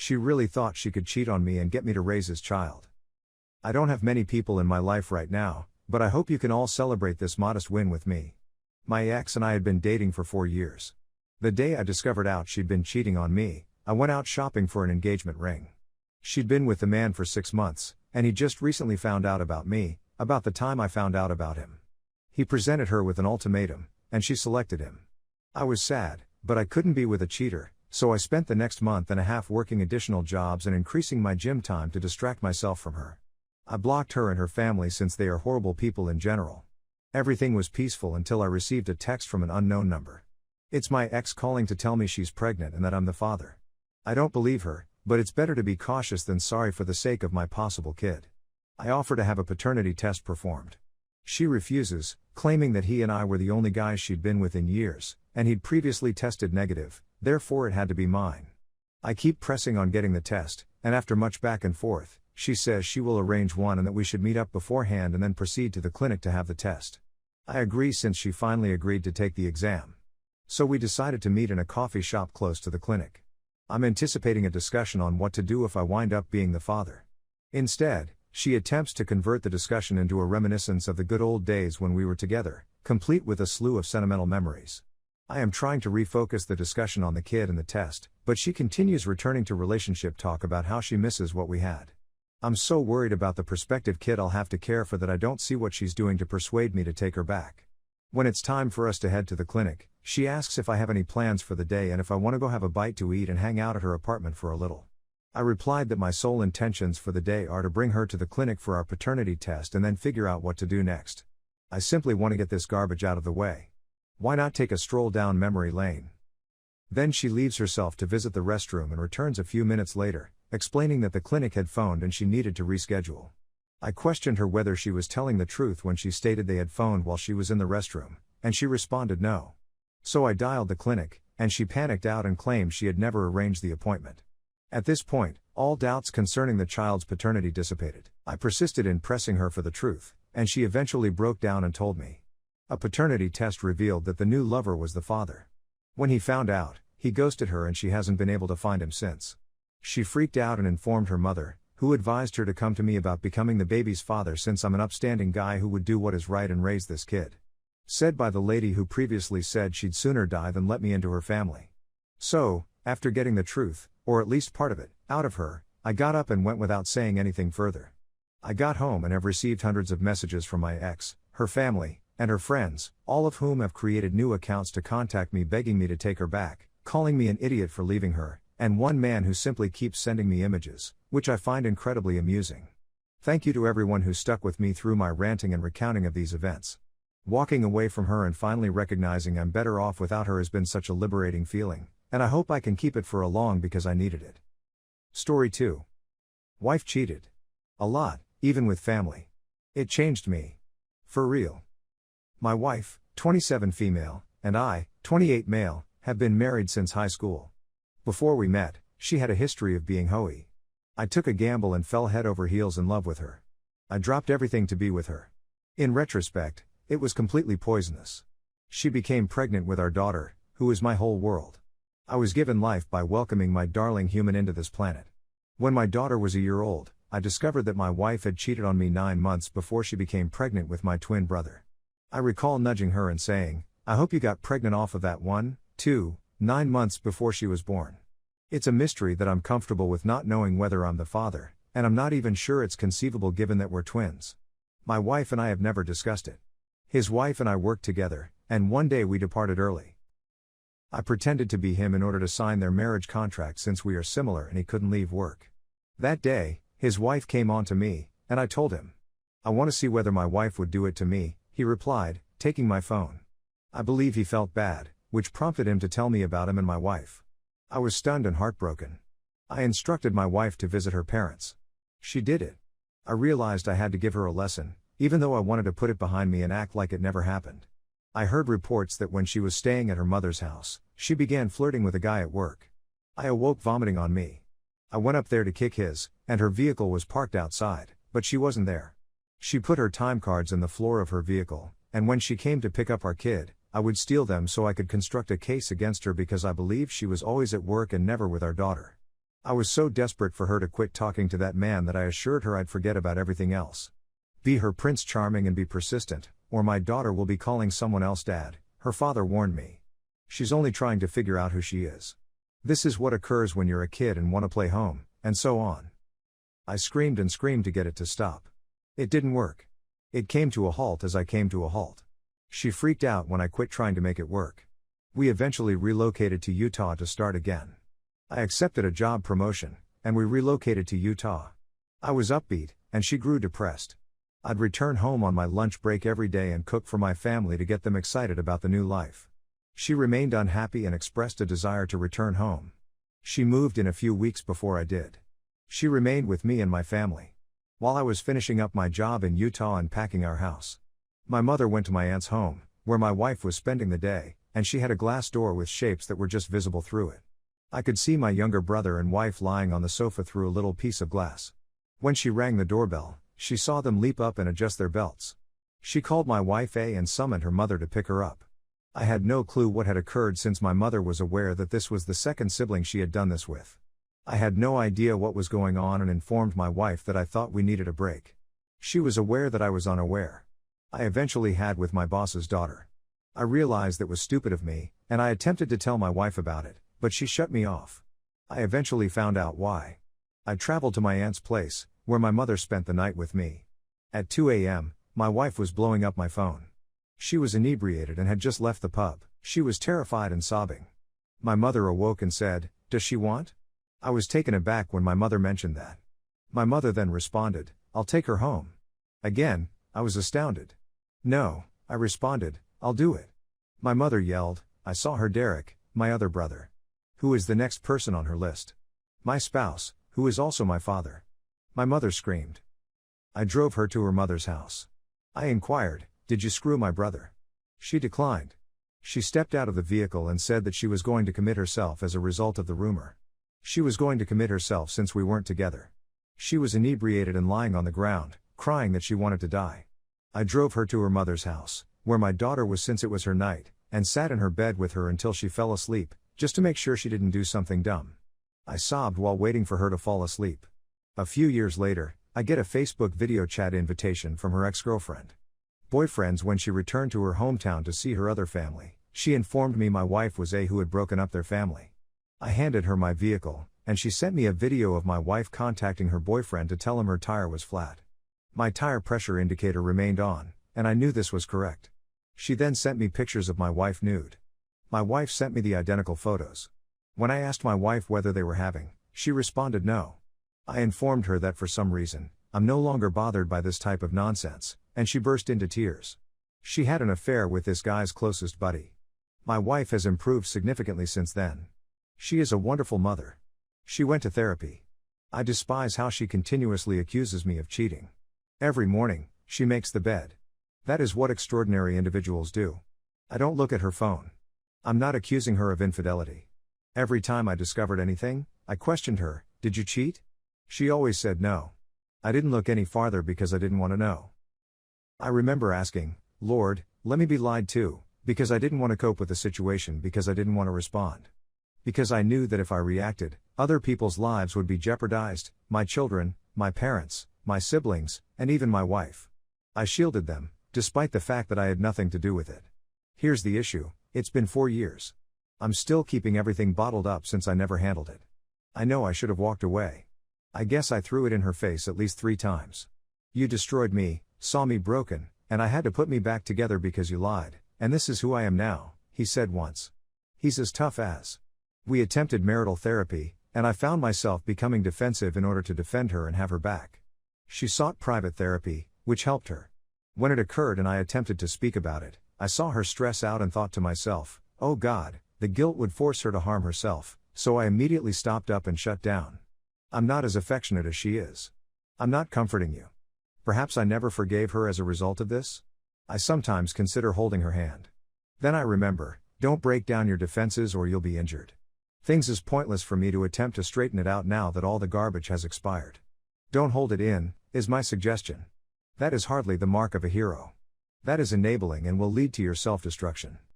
She really thought she could cheat on me and get me to raise his child. I don't have many people in my life right now, but I hope you can all celebrate this modest win with me. My ex and I had been dating for 4 years. The day I discovered out she'd been cheating on me, I went out shopping for an engagement ring. She'd been with the man for 6 months, and he just recently found out about me, about the time I found out about him. He presented her with an ultimatum, and she selected him. I was sad, but I couldn't be with a cheater, so I spent the next month and a half working additional jobs and increasing my gym time to distract myself from her. I blocked her and her family since they are horrible people in general. Everything was peaceful until I received a text from an unknown number. It's my ex calling to tell me she's pregnant and that I'm the father. I don't believe her, but it's better to be cautious than sorry for the sake of my possible kid. I offer to have a paternity test performed. She refuses, claiming that he and I were the only guys she'd been with in years, and he'd previously tested negative, therefore it had to be mine. I keep pressing on getting the test, and after much back and forth, she says she will arrange one and that we should meet up beforehand and then proceed to the clinic to have the test. I agree since she finally agreed to take the exam. So we decided to meet in a coffee shop close to the clinic. I'm anticipating a discussion on what to do if I wind up being the father. Instead, she attempts to convert the discussion into a reminiscence of the good old days when we were together, complete with a slew of sentimental memories. I am trying to refocus the discussion on the kid and the test, but she continues returning to relationship talk about how she misses what we had. I'm so worried about the prospective kid I'll have to care for that I don't see what she's doing to persuade me to take her back. When it's time for us to head to the clinic, she asks if I have any plans for the day and if I want to go have a bite to eat and hang out at her apartment for a little. I replied that my sole intentions for the day are to bring her to the clinic for our paternity test and then figure out what to do next. I simply want to get this garbage out of the way. Why not take a stroll down memory lane? Then she leaves herself to visit the restroom and returns a few minutes later, explaining that the clinic had phoned and she needed to reschedule. I questioned her whether she was telling the truth when she stated they had phoned while she was in the restroom, and she responded no. So I dialed the clinic, and she panicked out and claimed she had never arranged the appointment. At this point, all doubts concerning the child's paternity dissipated. I persisted in pressing her for the truth, and she eventually broke down and told me. A paternity test revealed that the new lover was the father. When he found out, he ghosted her and she hasn't been able to find him since. She freaked out and informed her mother, who advised her to come to me about becoming the baby's father since I'm an upstanding guy who would do what is right and raise this kid. Said by the lady who previously said she'd sooner die than let me into her family. So, after getting the truth, or at least part of it, out of her, I got up and went without saying anything further. I got home and have received hundreds of messages from my ex, her family, and her friends, all of whom have created new accounts to contact me begging me to take her back, calling me an idiot for leaving her, and one man who simply keeps sending me images, which I find incredibly amusing. Thank you to everyone who stuck with me through my ranting and recounting of these events. Walking away from her and finally recognizing I'm better off without her has been such a liberating feeling, and I hope I can keep it for a long because I needed it. Story 2. Wife cheated. A lot, even with family. It changed me. For real. My wife, 27 female, and I, 28 male, have been married since high school. Before we met, she had a history of being hoey. I took a gamble and fell head over heels in love with her. I dropped everything to be with her. In retrospect, it was completely poisonous. She became pregnant with our daughter, who is my whole world. I was given life by welcoming my darling human into this planet. When my daughter was a year old, I discovered that my wife had cheated on me 9 months before she became pregnant with my twin brother. I recall nudging her and saying, I hope you got pregnant off of that 9 months before she was born. It's a mystery that I'm comfortable with not knowing whether I'm the father, and I'm not even sure it's conceivable given that we're twins. My wife and I have never discussed it. His wife and I worked together, and one day we departed early. I pretended to be him in order to sign their marriage contract since we are similar and he couldn't leave work. That day, his wife came on to me, and I told him. I want to see whether my wife would do it to me, he replied, taking my phone. I believe he felt bad, which prompted him to tell me about him and my wife. I was stunned and heartbroken. I instructed my wife to visit her parents. She did it. I realized I had to give her a lesson, even though I wanted to put it behind me and act like it never happened. I heard reports that when she was staying at her mother's house, she began flirting with a guy at work. I awoke vomiting on me. I went up there to kick his, and her vehicle was parked outside, but she wasn't there. She put her time cards in the floor of her vehicle, and when she came to pick up our kid, I would steal them so I could construct a case against her because I believed she was always at work and never with our daughter. I was so desperate for her to quit talking to that man that I assured her I'd forget about everything else. Be her Prince Charming and be persistent, or my daughter will be calling someone else dad, her father warned me. She's only trying to figure out who she is. This is what occurs when you're a kid and want to play home, and so on. I screamed and screamed to get it to stop. It didn't work. It came to a halt as I came to a halt. She freaked out when I quit trying to make it work. We eventually relocated to Utah to start again. I accepted a job promotion, and we relocated to Utah. I was upbeat, and she grew depressed. I'd return home on my lunch break every day and cook for my family to get them excited about the new life. She remained unhappy and expressed a desire to return home. She moved in a few weeks before I did. She remained with me and my family. While I was finishing up my job in Utah and packing our house, my mother went to my aunt's home, where my wife was spending the day, and she had a glass door with shapes that were just visible through it. I could see my younger brother and wife lying on the sofa through a little piece of glass. When she rang the doorbell, she saw them leap up and adjust their belts. She called my wife A and summoned her mother to pick her up. I had no clue what had occurred since my mother was aware that this was the second sibling she had done this with. I had no idea what was going on and informed my wife that I thought we needed a break. She was aware that I was unaware. I eventually had with my boss's daughter. I realized that was stupid of me, and I attempted to tell my wife about it, but she shut me off. I eventually found out why. I traveled to my aunt's place, where my mother spent the night with me. At 2 a.m., my wife was blowing up my phone. She was inebriated and had just left the pub. She was terrified and sobbing. My mother awoke and said, "Does she want?" I was taken aback when my mother mentioned that. My mother then responded, "I'll take her home." Again, I was astounded. "No," I responded, "I'll do it." My mother yelled, "I saw her Derek, my other brother. Who is the next person on her list?" "My spouse, who is also my father." My mother screamed. I drove her to her mother's house. I inquired, "Did you screw my brother?" She declined. She stepped out of the vehicle and said that she was going to commit herself as a result of the rumor. She was going to commit herself since we weren't together. She was inebriated and lying on the ground, crying that she wanted to die. I drove her to her mother's house, where my daughter was since it was her night, and sat in her bed with her until she fell asleep, just to make sure she didn't do something dumb. I sobbed while waiting for her to fall asleep. A few years later, I get a Facebook video chat invitation from her ex-girlfriend. Boyfriends. When she returned to her hometown to see her other family, she informed me my wife was a who had broken up their family. I handed her my vehicle, and she sent me a video of my wife contacting her boyfriend to tell him her tire was flat. My tire pressure indicator remained on, and I knew this was correct. She then sent me pictures of my wife nude. My wife sent me the identical photos. When I asked my wife whether they were having, she responded no. I informed her that for some reason, I'm no longer bothered by this type of nonsense, and she burst into tears. She had an affair with this guy's closest buddy. My wife has improved significantly since then. She is a wonderful mother. She went to therapy. I despise how she continuously accuses me of cheating. Every morning, she makes the bed. That is what extraordinary individuals do. I don't look at her phone. I'm not accusing her of infidelity. Every time I discovered anything, I questioned her, "Did you cheat?" She always said no. I didn't look any farther because I didn't want to know. I remember asking, "Lord, let me be lied to," because I didn't want to cope with the situation because I didn't want to respond. Because I knew that if I reacted, other people's lives would be jeopardized, my children, my parents, my siblings, and even my wife. I shielded them, despite the fact that I had nothing to do with it. Here's the issue, it's been 4 years. I'm still keeping everything bottled up since I never handled it. I know I should have walked away. I guess I threw it in her face at least 3 times. "You destroyed me, saw me broken, and I had to put me back together because you lied, and this is who I am now," he said once. He's as tough as. We attempted marital therapy, and I found myself becoming defensive in order to defend her and have her back. She sought private therapy, which helped her. When it occurred and I attempted to speak about it, I saw her stress out and thought to myself, "Oh God, the guilt would force her to harm herself," so I immediately stopped up and shut down. I'm not as affectionate as she is. I'm not comforting you. Perhaps I never forgave her as a result of this? I sometimes consider holding her hand. Then I remember, don't break down your defenses or you'll be injured. Things is pointless for me to attempt to straighten it out now that all the garbage has expired. Don't hold it in, is my suggestion. That is hardly the mark of a hero. That is enabling and will lead to your self-destruction.